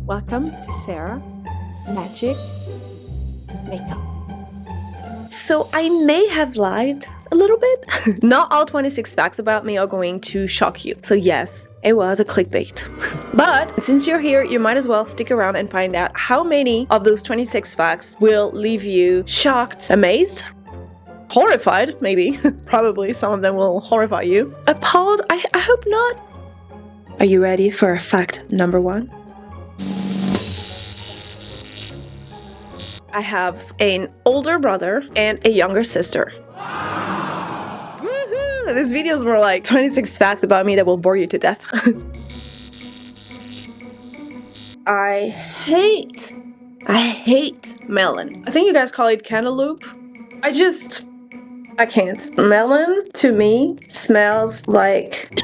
Welcome to Sarah Magic Makeup. So I may have lied a little bit. Not all 26 facts about me are going to shock you. So yes, it was a clickbait. But since you're here, you might as well stick around and find out how many of those 26 facts will leave you shocked, amazed, horrified, maybe. Probably some of them will horrify you. Appalled? I hope not. Are you ready for fact number 1? I have an older brother and a younger sister. Woohoo! This video is more like 26 facts about me that will bore you to death. I hate melon. I think you guys call it cantaloupe. I can't. Melon, to me, smells like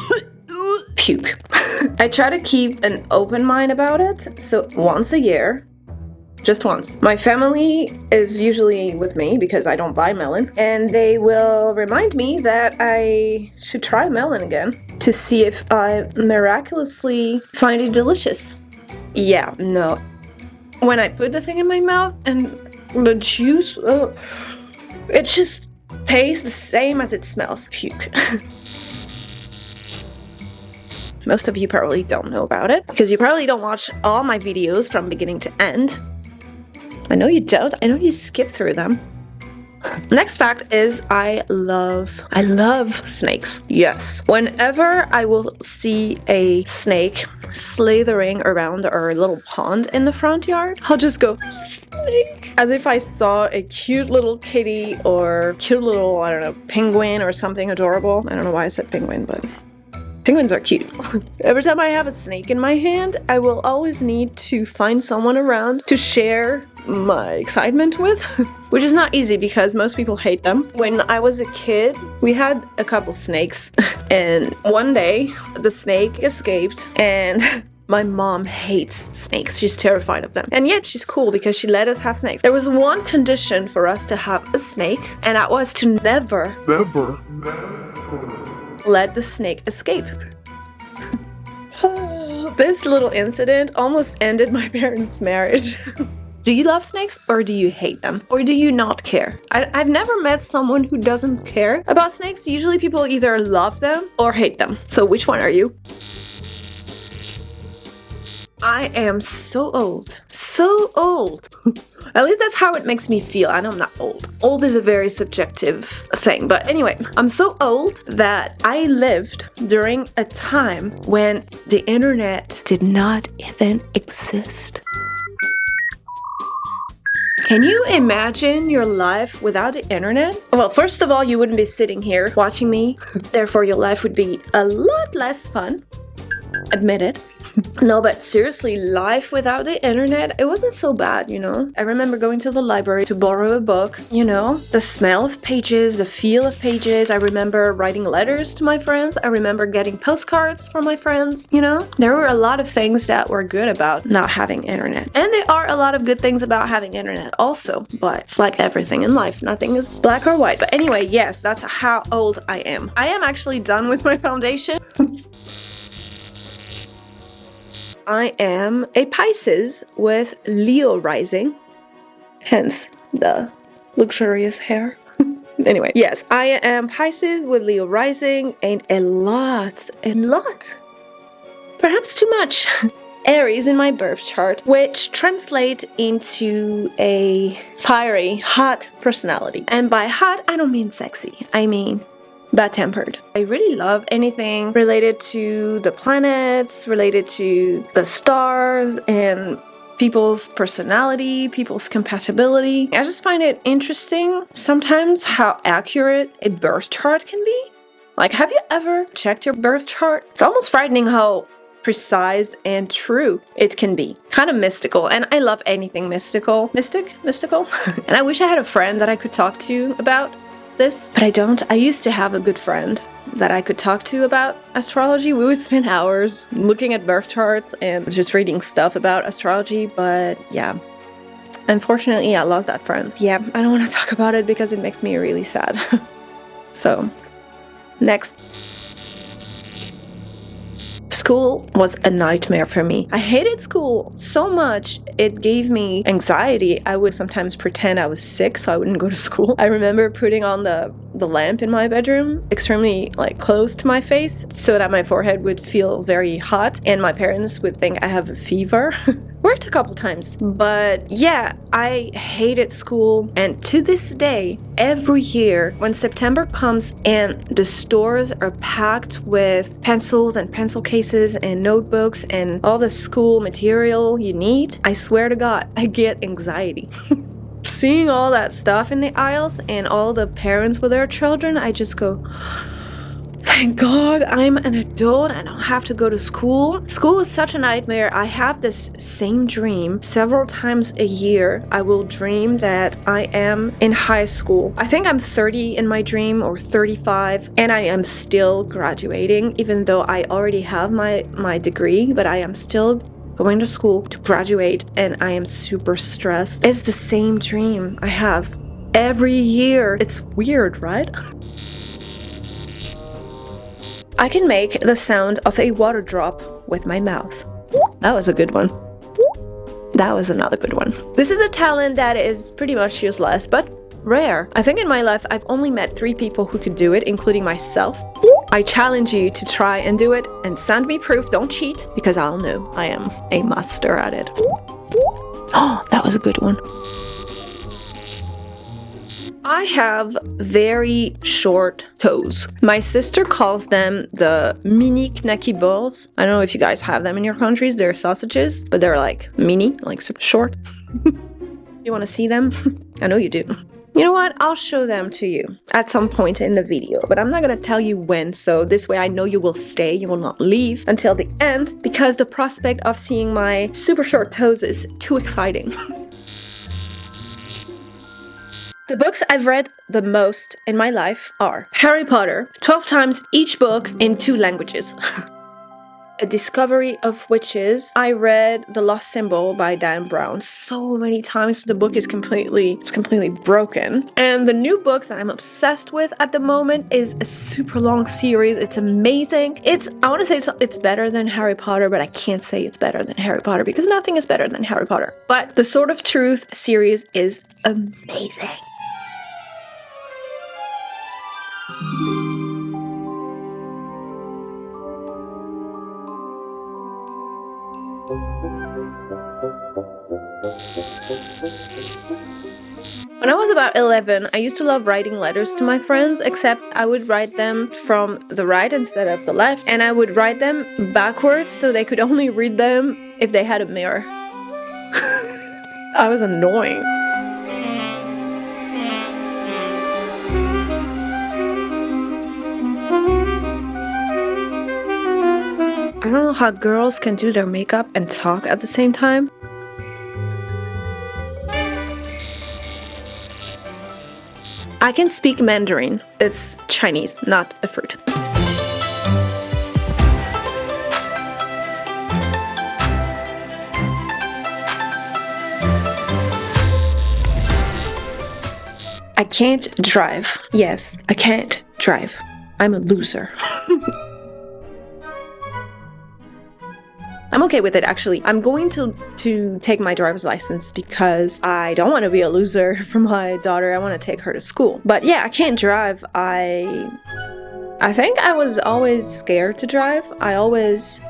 puke. I try to keep an open mind about it, so once a year, just once. My family is usually with me because I don't buy melon, and they will remind me that I should try melon again to see if I miraculously find it delicious. Yeah, no. When I put the thing in my mouth and the juice, it just tastes the same as it smells. Puke. Most of you probably don't know about it because you probably don't watch all my videos from beginning to end. I know you don't. I know you skip through them. Next fact is I love snakes. Yes. Whenever I will see a snake slithering around our little pond in the front yard, I'll just go, snake, as if I saw a cute little kitty or cute little, I don't know, penguin or something adorable. I don't know why I said penguin, but penguins are cute. Every time I have a snake in my hand, I will always need to find someone around to share my excitement with, which is not easy because most people hate them. When I was a kid, we had a couple snakes, and one day the snake escaped, and my mom hates snakes. She's terrified of them. And yet she's cool because she let us have snakes. There was one condition for us to have a snake, and that was to never let the snake escape. This little incident almost ended my parents' marriage. Do you love snakes or do you hate them? Or do you not care? I've never met someone who doesn't care about snakes. Usually people either love them or hate them. So which one are you? I am so old. So old. At least that's how it makes me feel. I know I'm not old. Old is a very subjective thing. But anyway, I'm so old that I lived during a time when the internet did not even exist. Can you imagine your life without the internet? Well, first of all, you wouldn't be sitting here watching me. Therefore, your life would be a lot less fun. Admit it. No, but seriously, life without the internet, it wasn't so bad, you know? I remember going to the library to borrow a book, you know? The smell of pages, the feel of pages. I remember writing letters to my friends. I remember getting postcards from my friends, you know? There were a lot of things that were good about not having internet. And there are a lot of good things about having internet also, but it's like everything in life. Nothing is black or white. But anyway, yes, that's how old I am. I am actually done with my foundation. I am a Pisces with Leo rising, hence the luxurious hair. Anyway, yes, I am Pisces with Leo rising and a lot, perhaps too much, Aries in my birth chart, which translates into a fiery, hot personality. And by hot, I don't mean sexy, I mean bad-tempered. I really love anything related to the planets, related to the stars, and people's personality, people's compatibility. I just find it interesting sometimes how accurate a birth chart can be. Like, have you ever checked your birth chart? It's almost frightening how precise and true it can be. Kind of mystical, and I love anything mystical. Mystical? And I wish I had a friend that I could talk to about this, but I don't. I used to have a good friend that I could talk to about astrology. We would spend hours looking at birth charts and just reading stuff about astrology, but yeah, unfortunately I lost that friend. Yeah, I don't want to talk about it because it makes me really sad. So, next. School was a nightmare for me. I hated school so much. It gave me anxiety. I would sometimes pretend I was sick so I wouldn't go to school. I remember putting on the lamp in my bedroom extremely like close to my face so that my forehead would feel very hot and my parents would think I have a fever. Worked a couple times, but yeah, I hated school. And to this day, every year when September comes and the stores are packed with pencils and pencil cases and notebooks and all the school material you need, I swear to God, I get anxiety. Seeing all that stuff in the aisles and all the parents with their children, I just go, thank God I'm an adult. I don't have to go to school. School is such a nightmare. I have this same dream several times a year. I will dream that I am in high school. I think I'm 30 in my dream or 35, and I am still graduating, even though I already have my degree, but I am still going to school to graduate, and I am super stressed. It's the same dream I have every year. It's weird, right? I can make the sound of a water drop with my mouth. That was a good one. That was another good one. This is a talent that is pretty much useless, but rare. I think in my life I've only met 3 people who could do it, including myself. I challenge you to try and do it and send me proof. Don't cheat, because I'll know I am a master at it. Oh, that was a good one. I have very short toes. My sister calls them the mini knacky balls. I don't know if you guys have them in your countries. They're sausages, but they're like mini, like super short. You want to see them? I know you do. You know what? I'll show them to you at some point in the video, but I'm not gonna tell you when, so this way I know you will stay, you will not leave until the end, because the prospect of seeing my super short toes is too exciting. The books I've read the most in my life are Harry Potter, 12 times each book in 2 languages. A Discovery of Witches. I read The Lost Symbol by Dan Brown so many times. The book is completely broken. And the new book that I'm obsessed with at the moment is a super long series. It's amazing. I want to say it's better than Harry Potter, but I can't say it's better than Harry Potter because nothing is better than Harry Potter. But the Sword of Truth series is amazing. When I was about 11, I used to love writing letters to my friends, except I would write them from the right instead of the left, and I would write them backwards so they could only read them if they had a mirror. I was annoying. I don't know how girls can do their makeup and talk at the same time. I can speak Mandarin. It's Chinese, not a fruit. I can't drive. Yes, I can't drive. I'm a loser. I'm okay with it, actually. I'm going to take my driver's license because I don't want to be a loser for my daughter. I want to take her to school. But yeah, I can't drive. I think I was always scared to drive. I always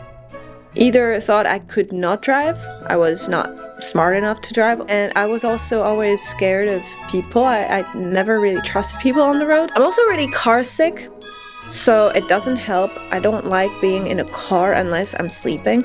either thought I could not drive, I was not smart enough to drive, and I was also always scared of people. I never really trusted people on the road. I'm also really car sick. So it doesn't help. I don't like being in a car unless I'm sleeping.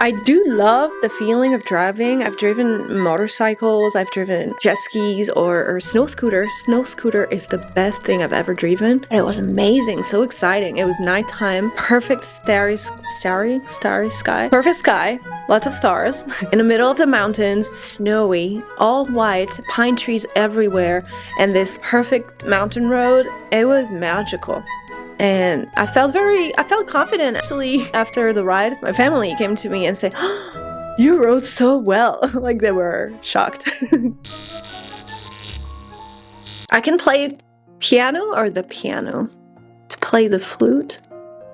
I do love the feeling of driving. I've driven motorcycles, I've driven jet skis or snow scooters. Snow scooter is the best thing I've ever driven. And it was amazing, so exciting. It was nighttime, perfect starry sky. Perfect sky, lots of stars. In the middle of the mountains, snowy, all white, pine trees everywhere, and this perfect mountain road. It was magical. And I felt confident, actually, after the ride. My family came to me and said, oh, you rode so well. Like, they were shocked. I can play piano or the piano. To play the flute.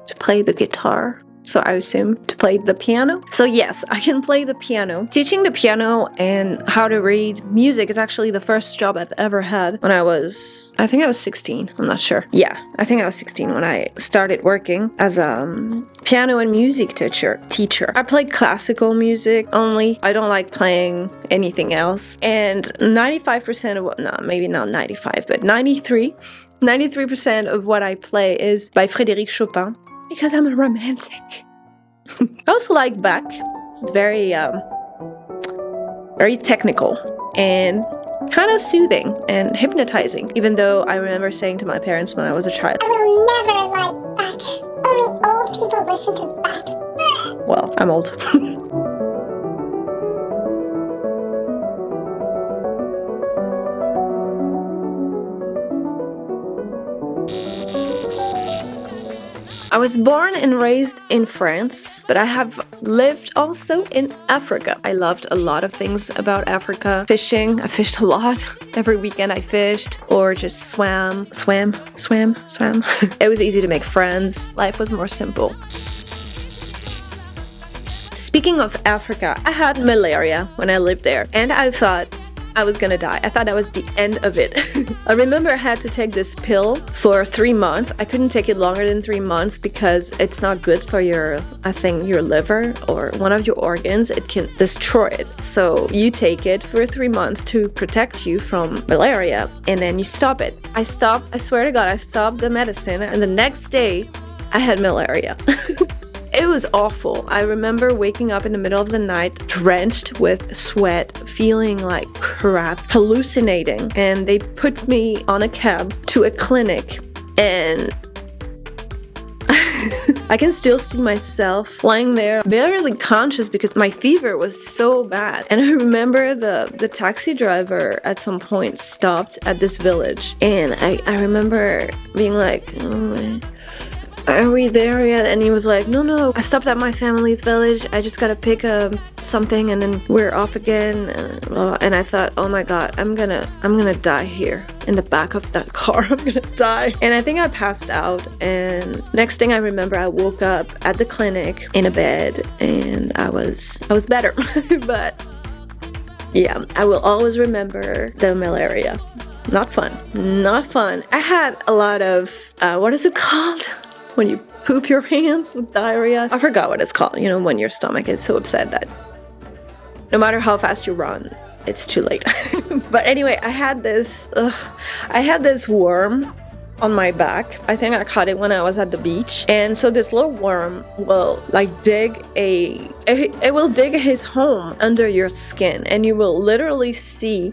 To play the guitar. so I assume to play the piano. So yes, I can play the piano. Teaching the piano and how to read music is actually the first job I've ever had when I think I was 16, I'm not sure. Yeah, I think I was 16 when I started working as a piano and music teacher. I played classical music only. I don't like playing anything else. And 95% of no, maybe not 95, but 93% of what I play is by Frédéric Chopin because I'm a romantic. I also like Bach. It's very technical and kind of soothing and hypnotizing, even though I remember saying to my parents when I was a child, I will never like Bach. Only old people listen to Bach. well, I'm old. I was born and raised in France, but I have lived also in Africa. I loved a lot of things about Africa. Fishing, I fished a lot. Every weekend I fished or just swam. It was easy to make friends. Life was more simple. Speaking of Africa, I had malaria when I lived there, and I thought I was gonna die. I thought that was the end of it. I remember I had to take this pill for 3 months. I couldn't take it longer than 3 months because it's not good for your liver or one of your organs. It can destroy it. So you take it for 3 months to protect you from malaria, and then you stop it. I swear to God, I stopped the medicine, and the next day I had malaria. It was awful. I remember waking up in the middle of the night, drenched with sweat, feeling like crap, hallucinating. And they put me on a cab to a clinic, and I can still see myself lying there, barely conscious because my fever was so bad. And I remember the taxi driver at some point stopped at this village, and I remember being like, oh, are we there yet? And he was like, no, I stopped at my family's village. I just gotta pick up something and then we're off again. And I thought, oh my God, I'm gonna die here in the back of that car. I'm gonna die. And I think I passed out. And next thing I remember, I woke up at the clinic in a bed, and I was better. But yeah, I will always remember the malaria. Not fun. Not fun. I had a lot of, what is it called? When you poop your pants with diarrhea. I forgot what it's called. You know, when your stomach is so upset that no matter how fast you run, it's too late. But anyway, I had this worm on my back. I think I caught it when I was at the beach. And so this little worm will like it will dig his home under your skin, and you will literally see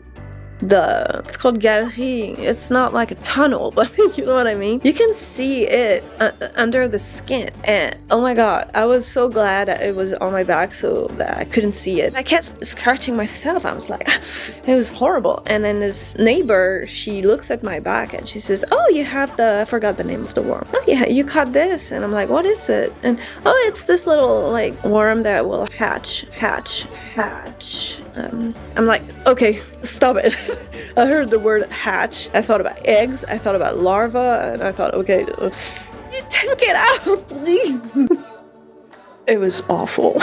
it's called galerie. It's not like a tunnel, but you know what I mean? You can see it under the skin. And oh my God, I was so glad that it was on my back so that I couldn't see it. I kept scratching myself. I was like, it was horrible. And then this neighbor, she looks at my back and she says, oh, you have I forgot the name of the worm. Oh yeah, you caught this. And I'm like, what is it? And oh, it's this little like worm that will hatch. I'm like, okay, stop it. I heard the word hatch. I thought about eggs. I thought about larva. And I thought, okay, you take it out, please. It was awful.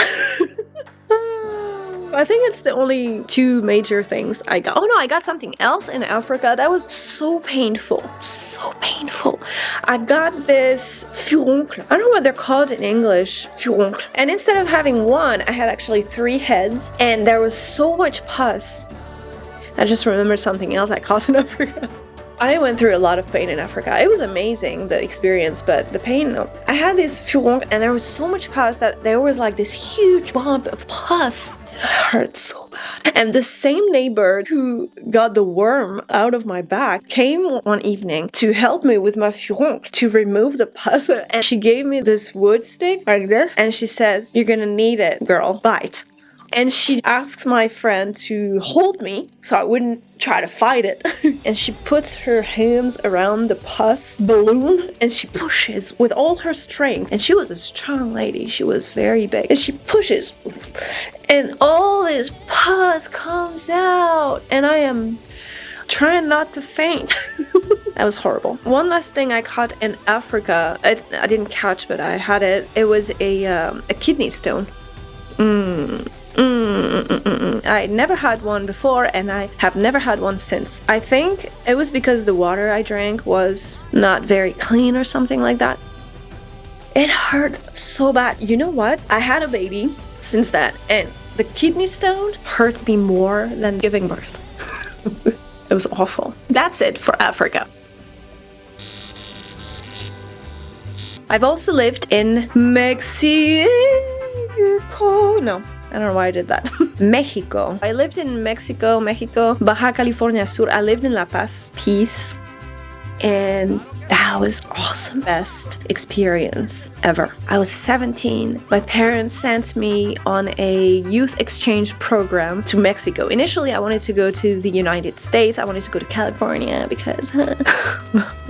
I think it's the only 2 major things I got. Oh no, I got something else in Africa that was so painful. So painful. I got this furuncle. I don't know what they're called in English. Furuncle. And instead of having 1, I had actually 3 heads. And there was so much pus. I just remembered something else I caught in Africa. I went through a lot of pain in Africa. It was amazing, the experience, but the pain, no. I had this furuncle, and there was so much pus that there was like this huge bump of pus. It hurt so bad. And the same neighbor who got the worm out of my back came one evening to help me with my furuncle to remove the pus. And she gave me this wood stick like this, and she says, you're gonna need it, girl, bite. And she asks my friend to hold me so I wouldn't try to fight it. And she puts her hands around the pus balloon and she pushes with all her strength. And she was a strong lady. She was very big. And she pushes. And all this pus comes out. And I am trying not to faint. That was horrible. One last thing I caught in Africa, I didn't catch, but I had it. It was a kidney stone. I never had one before, and I have never had one since. I think it was because the water I drank was not very clean or something like that. It hurt so bad. You know what? I had a baby since that, and the kidney stone hurt me more than giving birth. It was awful. That's it for Africa. I've also lived in Mexico. No, I don't know why I did that. Mexico. I lived in Mexico, Baja California Sur. I lived in La Paz, Peace. And that was awesome. Best experience ever. I was 17. My parents sent me on a youth exchange program to Mexico. Initially, I wanted to go to the United States. I wanted to go to California because I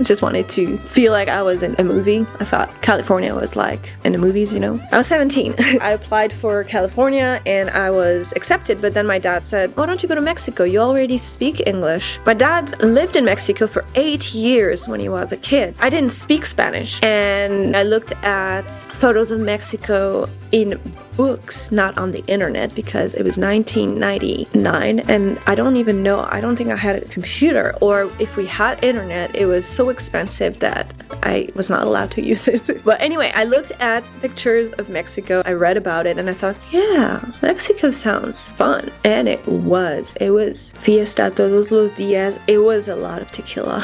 just wanted to feel like I was in a movie. I thought California was like in the movies, you know. I was 17. I applied for California and I was accepted, but then my dad said, why don't you go to Mexico? You already speak English. My dad lived in Mexico for 8 years when he was a kid. I didn't speak Spanish, and I looked at photos of Mexico in books, not on the internet, because it was 1999 and I don't think I had a computer, or if we had internet, it was so expensive that I was not allowed to use it. But anyway, I looked at pictures of Mexico, I read about it, and I thought, yeah, Mexico sounds fun. And it was fiesta todos los días. It was a lot of tequila.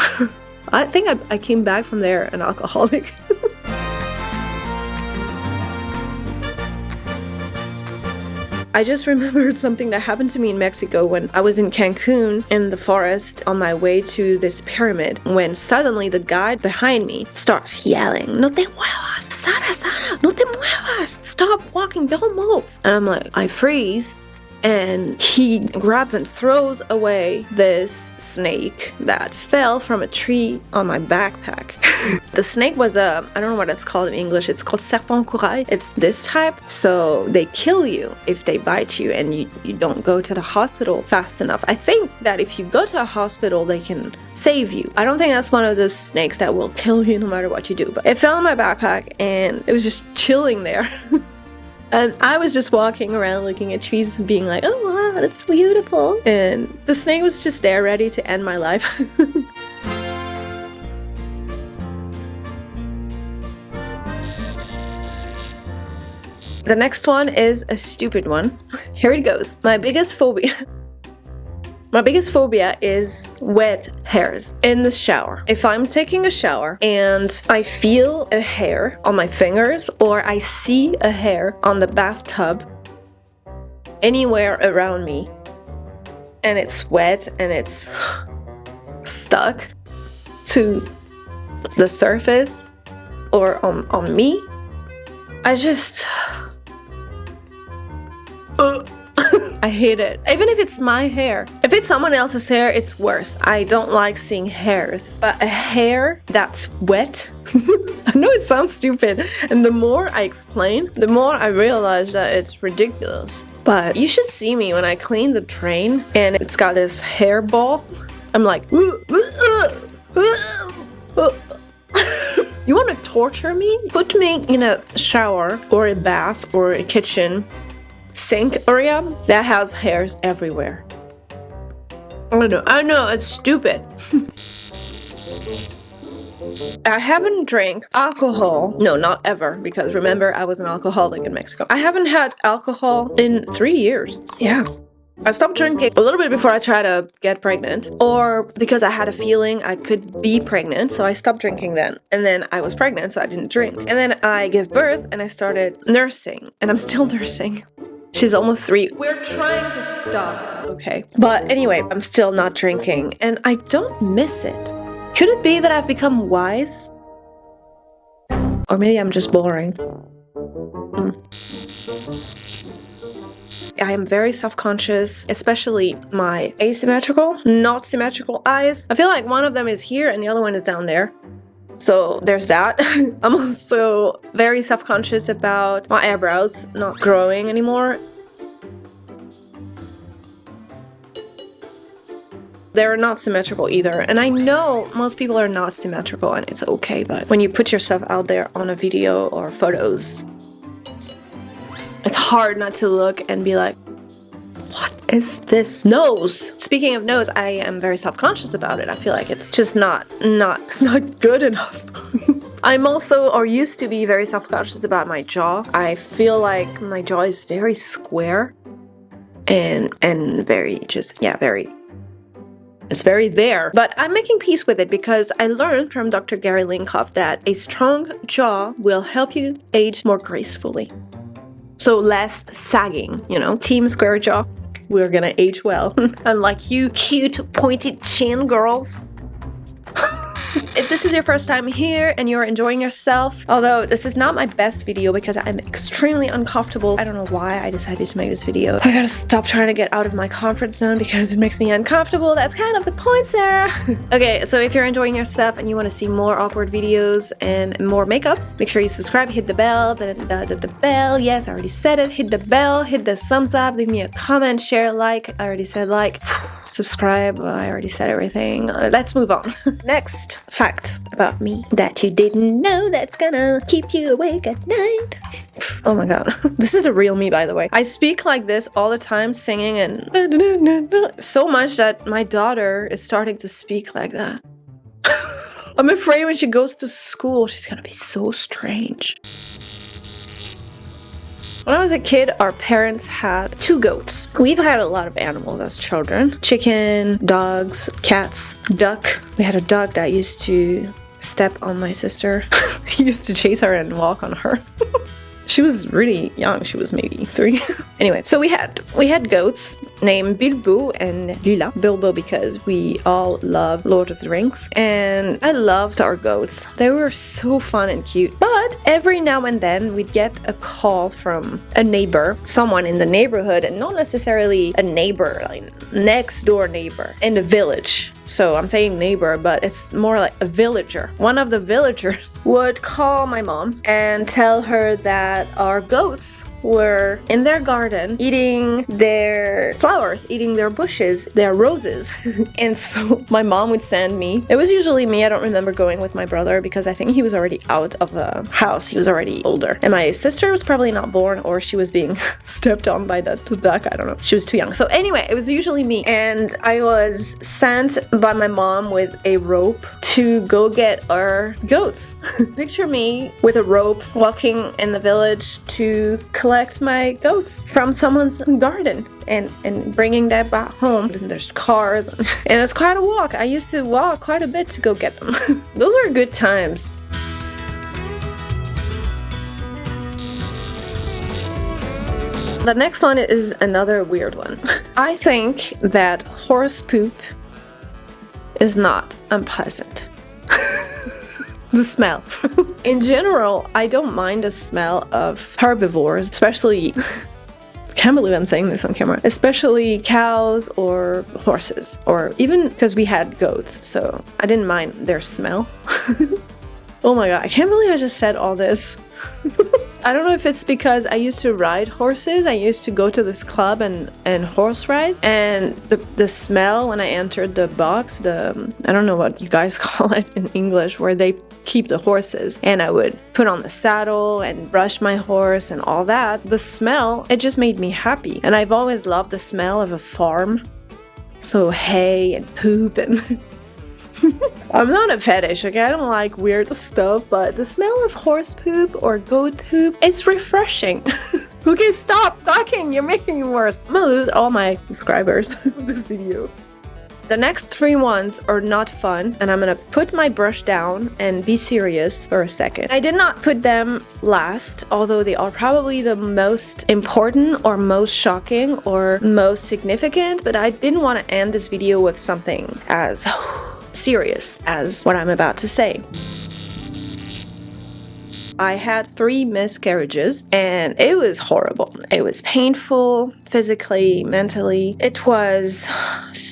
I think I came back from there an alcoholic. I just remembered something that happened to me in Mexico when I was in Cancun in the forest on my way to this pyramid, when suddenly the guide behind me starts yelling, "No te muevas, Sara, no te muevas, stop walking, don't move." And I'm like, I freeze. And he grabs and throws away this snake that fell from a tree on my backpack. The snake was I don't know what it's called in English. It's called serpent corail. It's this type, so they kill you if they bite you and you don't go to the hospital fast enough. I think that if you go to a hospital, they can save you. I don't think that's one of those snakes that will kill you no matter what you do. But it fell in my backpack and it was just chilling there. And I was just walking around looking at trees and being like, oh wow, that's beautiful. And the snake was just there ready to end my life. The next one is a stupid one. Here it goes. My biggest phobia is wet hairs in the shower. If I'm taking a shower and I feel a hair on my fingers, or I see a hair on the bathtub anywhere around me, and it's wet and it's stuck to the surface or on me, I just... I hate it. Even if it's my hair. If it's someone else's hair, it's worse. I don't like seeing hairs. But a hair that's wet, I know it sounds stupid. And the more I explain, the more I realize that it's ridiculous. But you should see me when I clean the train and it's got this hair ball. I'm like, you want to torture me? Put me in a shower or a bath or a kitchen sink area that has hairs everywhere. I know, it's stupid. I haven't drank alcohol. No, not ever, because remember, I was an alcoholic in Mexico. I haven't had alcohol in 3 years. Yeah. I stopped drinking a little bit before I tried to get pregnant, or because I had a feeling I could be pregnant, so I stopped drinking then. And then I was pregnant, so I didn't drink. And then I gave birth and I started nursing, and I'm still nursing. She's almost 3. We're trying to stop. Okay. But anyway, I'm still not drinking, and I don't miss it. Could it be that I've become wise? Or maybe I'm just boring. I am very self-conscious, especially my asymmetrical, not symmetrical eyes. I feel like one of them is here and the other one is down there. So there's that. I'm also very self-conscious about my eyebrows not growing anymore. they're not symmetrical either. And I know most people are not symmetrical and it's okay, but when you put yourself out there on a video or photos, it's hard not to look and be like, what is this nose? Speaking of nose, I am very self-conscious about it. I feel like it's just it's not good enough. I'm also, or used to be, very self-conscious about my jaw. I feel like my jaw is very square and very just, yeah, very, it's very there. But I'm making peace with it because I learned from Dr. Gary Linkoff that a strong jaw will help you age more gracefully. So less sagging, you know, team square jaw. We're gonna age well. Unlike you cute pointed chin girls. If this is your first time here and you're enjoying yourself, although this is not my best video because I'm extremely uncomfortable. I don't know why I decided to make this video. I gotta stop trying to get out of my comfort zone because it makes me uncomfortable. That's kind of the point, Sarah. Okay, so if you're enjoying yourself and you want to see more awkward videos and more makeups, make sure you subscribe, hit the bell, the bell. Yes, I already said it. Hit the bell, hit the thumbs up, leave me a comment, share, like. I already said like. Subscribe. I already said everything. Let's move on. Next fact about me that you didn't know that's gonna keep you awake at night. Oh my god. This is the real me, by the way. I speak like this all the time, singing and so much that my daughter is starting to speak like that. I'm afraid when she goes to school, she's gonna be so strange. When I was a kid, our parents had 2 goats. We've had a lot of animals as children. Chicken, dogs, cats, duck. We had a duck that used to step on my sister. He used to chase her and walk on her. She was really young. She was maybe 3. Anyway, so we had goats named Bilbo and Lila. Bilbo because we all love Lord of the Rings. And I loved our goats. They were so fun and cute. But every now and then we'd get a call from a neighbor, someone in the neighborhood, and not necessarily a neighbor, like next door neighbor in the village. So I'm saying neighbor, but it's more like a villager. One of the villagers would call my mom and tell her that our goats were in their garden eating their flowers, eating their bushes, their roses. And so my mom would send me. It was usually me. I don't remember going with my brother because I think he was already out of the house. He was already older. And my sister was probably not born, or she was being stepped on by the duck. I don't know. She was too young. So anyway, it was usually me. And I was sent by my mom with a rope to go get our goats. Picture me with a rope walking in the village to collect my goats from someone's garden and bringing that back home. And there's cars and it's quite a walk. I used to walk quite a bit to go get them. Those were good times. The next one is another weird one. I think that horse poop is not unpleasant. The smell. In general, I don't mind the smell of herbivores, especially, I can't believe I'm saying this on camera, especially cows or horses, or even because we had goats, so I didn't mind their smell. Oh my god, I can't believe I just said all this. I don't know if it's because I used to ride horses. I used to go to this club and horse ride, and the smell when I entered the box, I don't know what you guys call it in English, where they keep the horses, and I would put on the saddle and brush my horse and all that. The smell, it just made me happy, and I've always loved the smell of a farm. So hay and poop and I'm not a fetish, okay? I don't like weird stuff, but the smell of horse poop or goat poop, it's refreshing. Okay, stop talking. You're making it worse. I'm gonna lose all my subscribers of this video. The next 3 ones are not fun, and I'm gonna put my brush down and be serious for a second. I did not put them last, although they are probably the most important or most shocking or most significant, but I didn't want to end this video with something as serious as what I'm about to say. I had 3 miscarriages and it was horrible. It was painful, physically, mentally. It was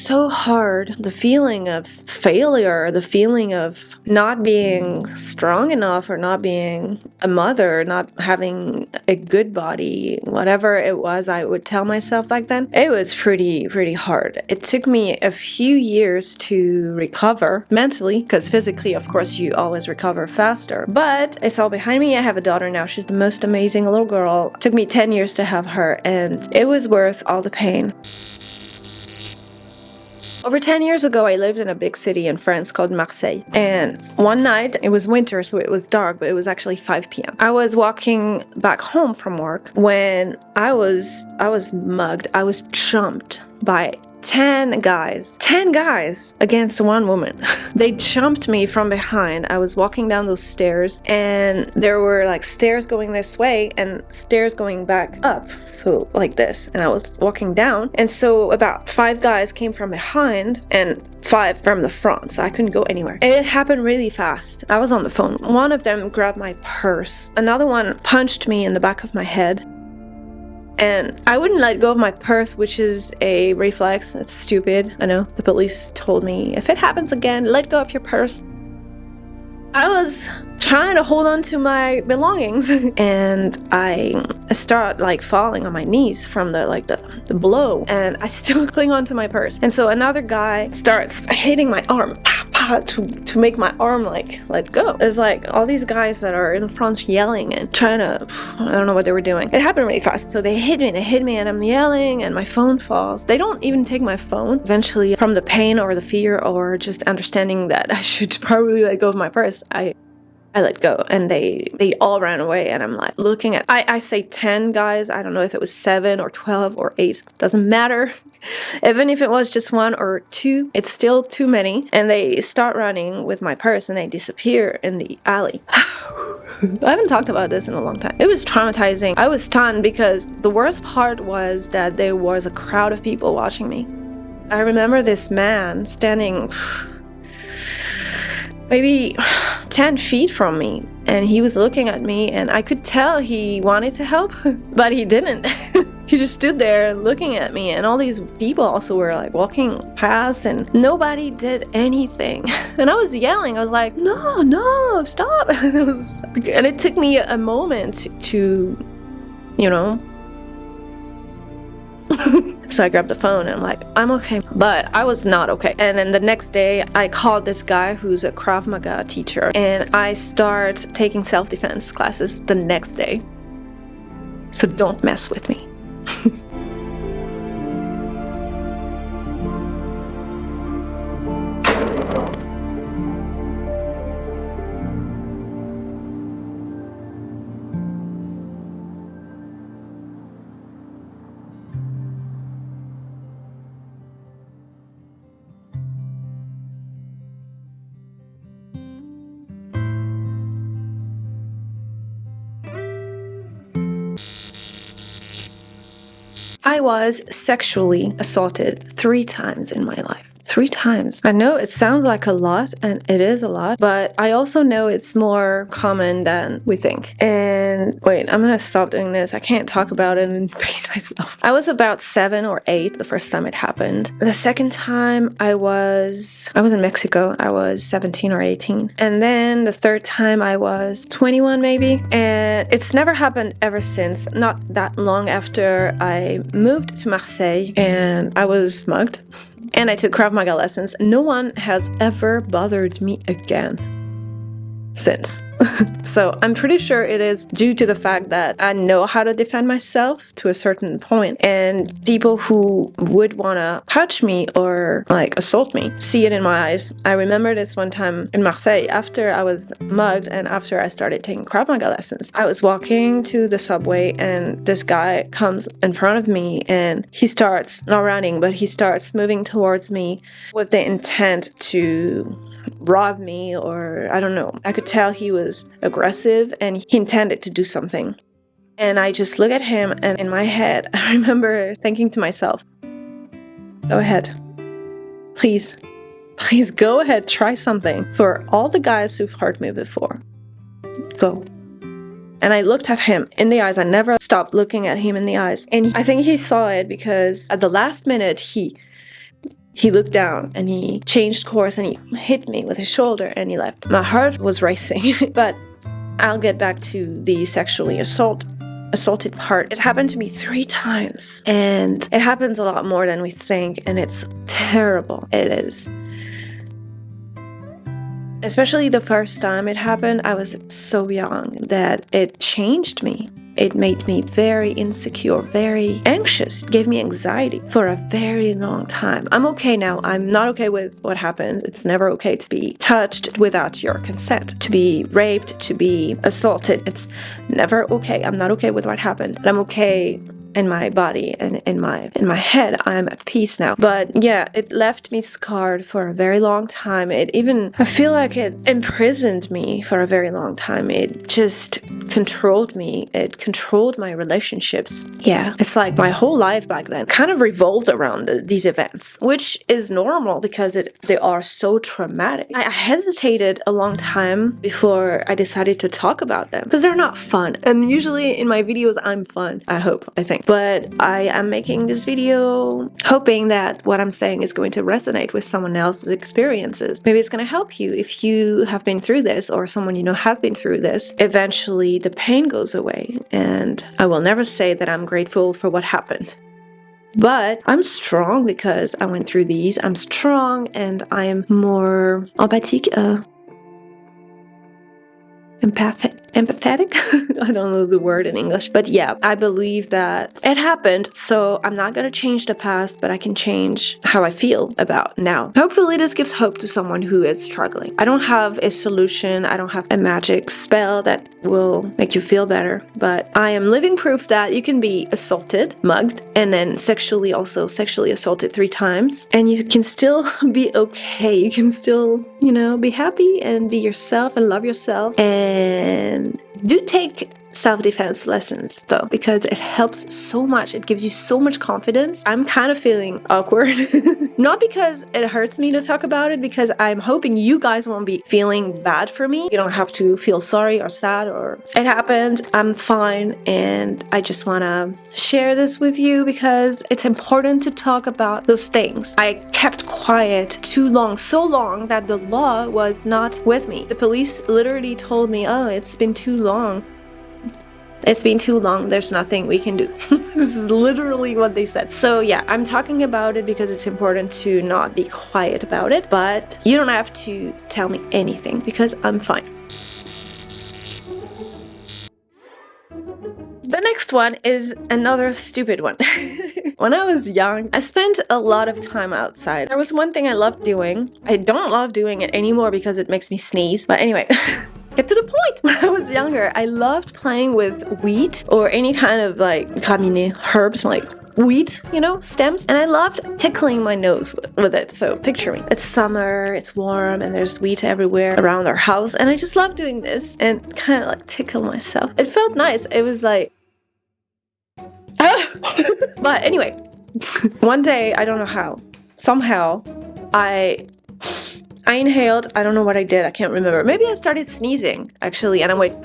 so hard. The feeling of failure, the feeling of not being strong enough or not being a mother, not having a good body, whatever it was I would tell myself back then, it was pretty hard. It took me a few years to recover mentally, because physically, of course, you always recover faster. But I saw behind me, I have a daughter now. She's the most amazing little girl. It took me 10 years to have her, and it was worth all the pain. Over 10 years ago, I lived in a big city in France called Marseille. And one night, it was winter, so it was dark, but it was actually 5 p.m. I was walking back home from work when I was mugged. I was jumped by 10 guys. 10 guys against one woman. They jumped me from behind. I was walking down those stairs, and there were like stairs going this way and stairs going back up. So like this. And I was walking down. And so about 5 guys came from behind and 5 from the front. So I couldn't go anywhere. And it happened really fast. I was on the phone. One of them grabbed my purse. Another one punched me in the back of my head. And I wouldn't let go of my purse, which is a reflex. That's stupid. I know. The police told me, if it happens again, let go of your purse. I was trying to hold on to my belongings, and I start like falling on my knees from the blow, and I still cling onto my purse. And so another guy starts hitting my arm to make my arm like let go. There's like all these guys that are in front yelling and trying to, I don't know what they were doing. It happened really fast. So they hit me and I'm yelling and my phone falls. They don't even take my phone. Eventually, from the pain or the fear or just understanding that I should probably let go of my purse, I let go, and they all ran away, and I'm like looking at, I say 10 guys, I don't know if it was 7 or 12 or 8, doesn't matter. Even if it was just 1 or 2, it's still too many, and they start running with my purse and they disappear in the alley. I haven't talked about this in a long time. It was traumatizing. I was stunned because the worst part was that there was a crowd of people watching me. I remember this man standing maybe 10 feet from me, and he was looking at me, and I could tell he wanted to help, but he didn't. He just stood there looking at me, and all these people also were like walking past, and nobody did anything. And I was yelling. I was like, no, stop. And it took me a moment to, you know. So I grabbed the phone and I'm like, I'm okay. But I was not okay. And then the next day I called this guy who's a Krav Maga teacher, and I start taking self-defense classes the next day. So don't mess with me. I was sexually assaulted 3 times in my life. 3 times. I know it sounds like a lot, and it is a lot, but I also know it's more common than we think. And wait, I'm gonna stop doing this. I can't talk about it and pain myself. I was about 7 or 8 the first time it happened. The second time I was in Mexico. I was 17 or 18. And then the third time I was 21 maybe. And it's never happened ever since. Not that long after I moved to Marseille and I was mugged. And I took Krav Maga lessons. No one has ever bothered me again since. So I'm pretty sure it is due to the fact that I know how to defend myself to a certain point, and people who would want to touch me or like assault me see it in my eyes. I remember this one time in Marseille after I was mugged and after I started taking Krav Maga lessons. I was walking to the subway and this guy comes in front of me and he starts not running, but he starts moving towards me with the intent to rob me, or I don't know. I could tell he was aggressive and he intended to do something. And I just look at him, and in my head, I remember thinking to myself, go ahead. Please go ahead, try something. For all the guys who've hurt me before, go. And I looked at him in the eyes. I never stopped looking at him in the eyes. And I think he saw it because at the last minute, he he looked down and he changed course and he hit me with his shoulder and he left. My heart was racing, but I'll get back to the sexually assaulted part. It happened to me 3 times, and it happens a lot more than we think, and it's terrible. It is. Especially the first time it happened, I was so young that it changed me. It made me very insecure, very anxious. It gave me anxiety for a very long time. I'm okay now. I'm not okay with what happened. It's never okay to be touched without your consent, to be raped, to be assaulted. It's never okay. I'm not okay with what happened. But I'm okay in my body and in my head. I'm at peace now. But yeah, it left me scarred for a very long time. I feel like it imprisoned me for a very long time. It just controlled me. It controlled my relationships. Yeah, it's like my whole life back then kind of revolved around these events, which is normal because they are so traumatic. I hesitated a long time before I decided to talk about them because they're not fun. And usually in my videos, I'm fun. I think. But I am making this video hoping that what I'm saying is going to resonate with someone else's experiences. Maybe it's going to help you if you have been through this or someone you know has been through this. Eventually, the pain goes away. And I will never say that I'm grateful for what happened. But I'm strong because I went through these. I'm strong and I am more empathique. Empathetic? I don't know the word in English. But yeah, I believe that it happened, so I'm not gonna change the past, but I can change how I feel about now. Hopefully this gives hope to someone who is struggling. I don't have a solution, I don't have a magic spell that will make you feel better, but I am living proof that you can be assaulted, mugged, and then sexually assaulted 3 times, and you can still be okay. You can still, be happy and be yourself and love yourself. And do take self-defense lessons though, because it helps so much. It gives you so much confidence. I'm kind of feeling awkward. Not because it hurts me to talk about it, because I'm hoping you guys won't be feeling bad for me. You don't have to feel sorry or sad or it happened. I'm fine, and I just want to share this with you because it's important to talk about those things. I kept quiet too long, so long that the law was not with me. The police literally told me, oh, it's been too long. It's been too long, there's nothing we can do. This is literally what they said. So yeah, I'm talking about it because it's important to not be quiet about it, but you don't have to tell me anything because I'm fine. The next one is another stupid one. When I was young, I spent a lot of time outside. There was one thing I loved doing. I don't love doing it anymore because it makes me sneeze. But anyway, get to the point. When I was younger, I loved playing with wheat or any kind of graminées, herbs like wheat, stems. And I loved tickling my nose with it. So picture me. It's summer, it's warm, and there's wheat everywhere around our house. And I just love doing this and kind of tickle myself. It felt nice. It was like... But anyway, one day, I don't know how, somehow I inhaled. I don't know what I did. I can't remember. Maybe I started sneezing, actually, and I went...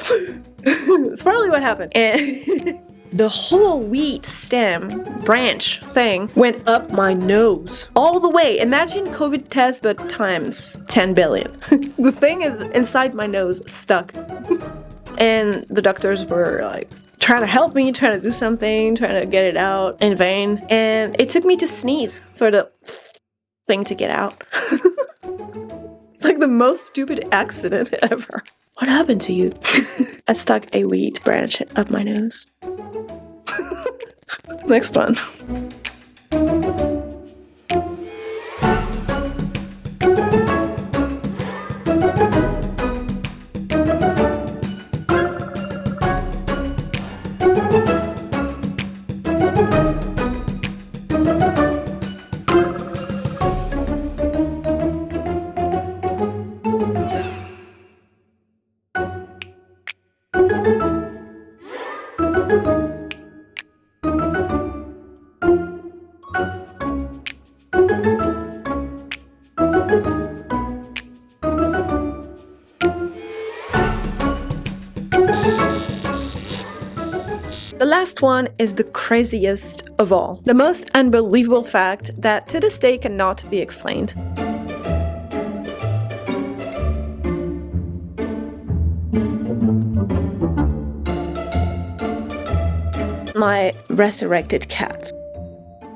It's probably what happened. And the whole wheat stem branch thing went up my nose all the way. Imagine COVID test, but times 10 billion. The thing is inside my nose, stuck. And the doctors were trying to help me, trying to do something, trying to get it out in vain. And it took me to sneeze for the thing to get out. It's like the most stupid accident ever. What happened to you? I stuck a weed branch up my nose. Next one. The last one is the craziest of all. The most unbelievable fact that to this day cannot be explained. My resurrected cat.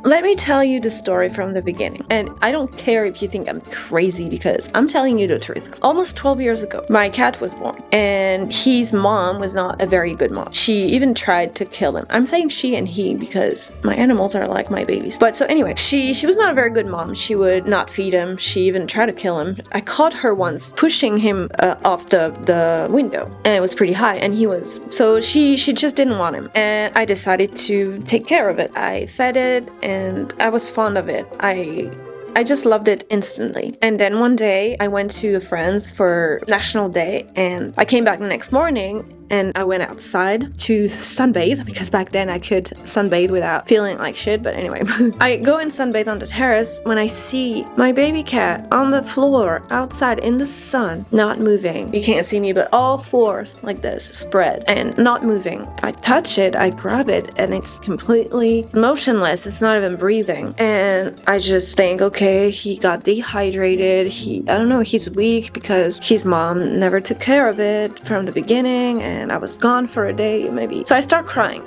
Let me tell you the story from the beginning. And I don't care if you think I'm crazy because I'm telling you the truth. Almost 12 years ago, my cat was born. And his mom was not a very good mom. She even tried to kill him. I'm saying she and he because my animals are like my babies. But so anyway, she was not a very good mom. She would not feed him. She even tried to kill him. I caught her once pushing him off the window. And it was pretty high. And he was... So she just didn't want him. And I decided to take care of it. I fed it and I was fond of it. I just loved it instantly. And then one day I went to a friend's for National Day and I came back the next morning and I went outside to sunbathe because back then I could sunbathe without feeling like shit. But anyway, I go and sunbathe on the terrace when I see my baby cat on the floor outside in the sun, not moving. You can't see me, but all four like this, spread and not moving. I touch it, I grab it, and it's completely motionless. It's not even breathing. And I just think, okay, he got dehydrated. I don't know, he's weak because his mom never took care of it from the beginning. And I was gone for a day, maybe. So I start crying.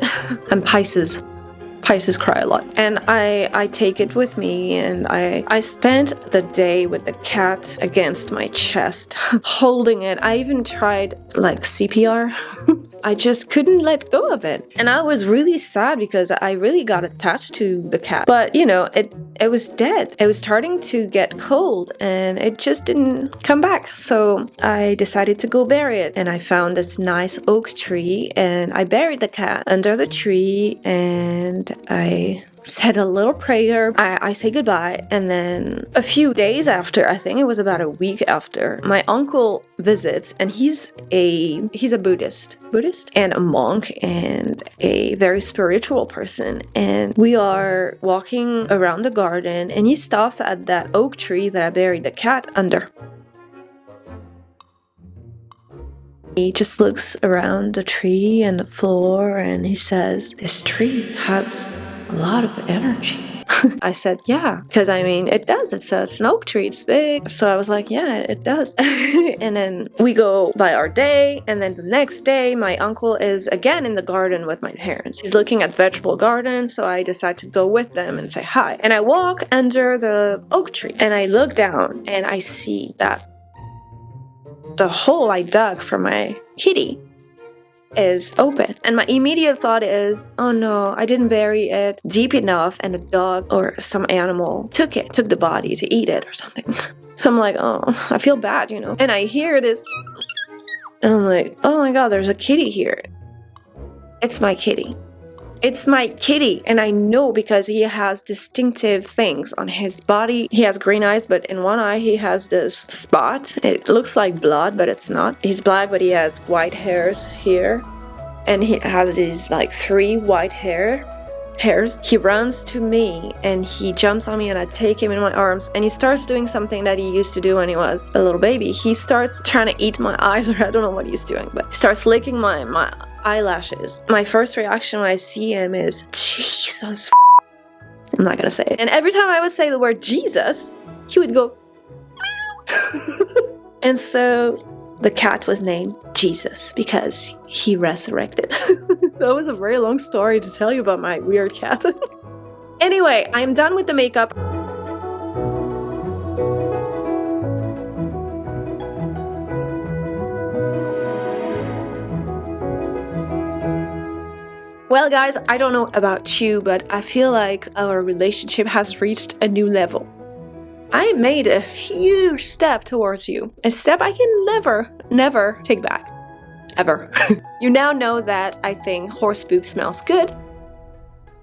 I'm Pisces. Pisces cry a lot. And I take it with me and I spent the day with the cat against my chest, holding it. I even tried like CPR. I just couldn't let go of it. And I was really sad because I really got attached to the cat. But you know, it was dead. It was starting to get cold and it just didn't come back. So I decided to go bury it. And I found this nice oak tree and I buried the cat under the tree and I said a little prayer. I say goodbye, and then a few days after, I think it was about a week after, my uncle visits, and he's a Buddhist and a monk and a very spiritual person. And we are walking around the garden, and he stops at that oak tree that I buried the cat under. He just looks around the tree and the floor, and he says, "This tree has a lot of energy." I said, yeah, because I mean, it does. It's an oak tree. It's big. So I was like, yeah, it does. And then we go by our day. And then the next day, my uncle is again in the garden with my parents. He's looking at vegetable garden. So I decide to go with them and say hi. And I walk under the oak tree and I look down and I see that the hole I dug for my kitty is open. And my immediate thought is, oh no, I didn't bury it deep enough and a dog or some animal took the body to eat it or something. So I'm like, oh, I feel bad, you know. And I hear this and I'm like, oh my god, there's a kitty here. It's my kitty. It's my kitty. And I know because he has distinctive things on his body. He has green eyes, but in one eye he has this spot. It looks like blood, but it's not. He's black, but he has white hairs here. And he has these like 3 white hairs. He runs to me and he jumps on me and I take him in my arms and he starts doing something that he used to do when he was a little baby. He starts trying to eat my eyes, or I don't know what he's doing, but he starts licking my eyelashes. My first reaction when I see him is, Jesus. I'm not gonna say it. And every time I would say the word Jesus, he would go, and so the cat was named Jesus because he resurrected. That was a very long story to tell you about my weird cat. Anyway, I'm done with the makeup. Well guys, I don't know about you, but I feel like our relationship has reached a new level. I made a huge step towards you. A step I can never take back. Ever. You now know that I think horse poop smells good.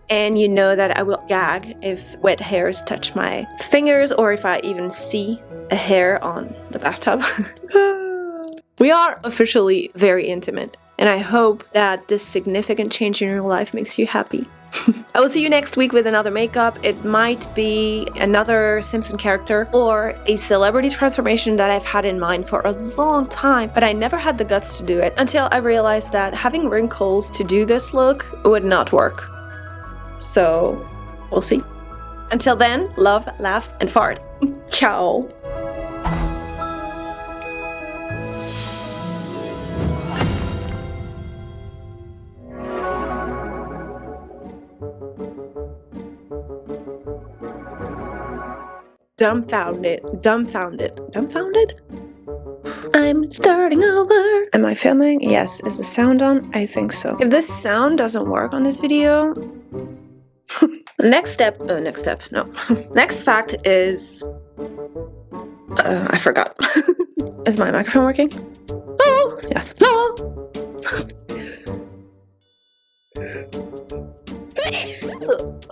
And you know that I will gag if wet hairs touch my fingers or if I even see a hair on the bathtub. We are officially very intimate. And I hope that this significant change in your life makes you happy. I will see you next week with another makeup. It might be another Simpson character or a celebrity transformation that I've had in mind for a long time, but I never had the guts to do it until I realized that having wrinkles to do this look would not work. So we'll see. Until then, love, laugh, and fart. Ciao. Dumbfounded. I'm starting over. Am I filming? Yes. Is the sound on? I think so. If this sound doesn't work on this video, next fact is, I forgot. Is my microphone working? Oh, yes.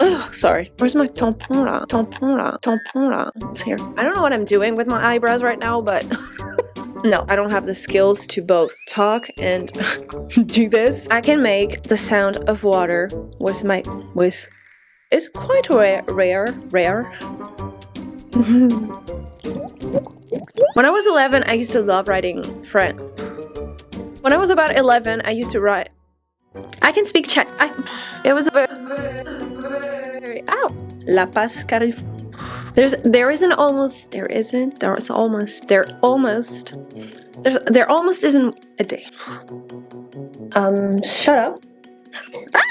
Oh, sorry. Where's my tampon? It's here. I don't know what I'm doing with my eyebrows right now, but no, I don't have the skills to both talk and do this. I can make the sound of water with my It's quite rare. When I was 11, I used to love writing French. When I was about 11, I used to write. I can speak Czech. It was a very ow. La Pascal. There almost isn't a day. Shut up. Ah!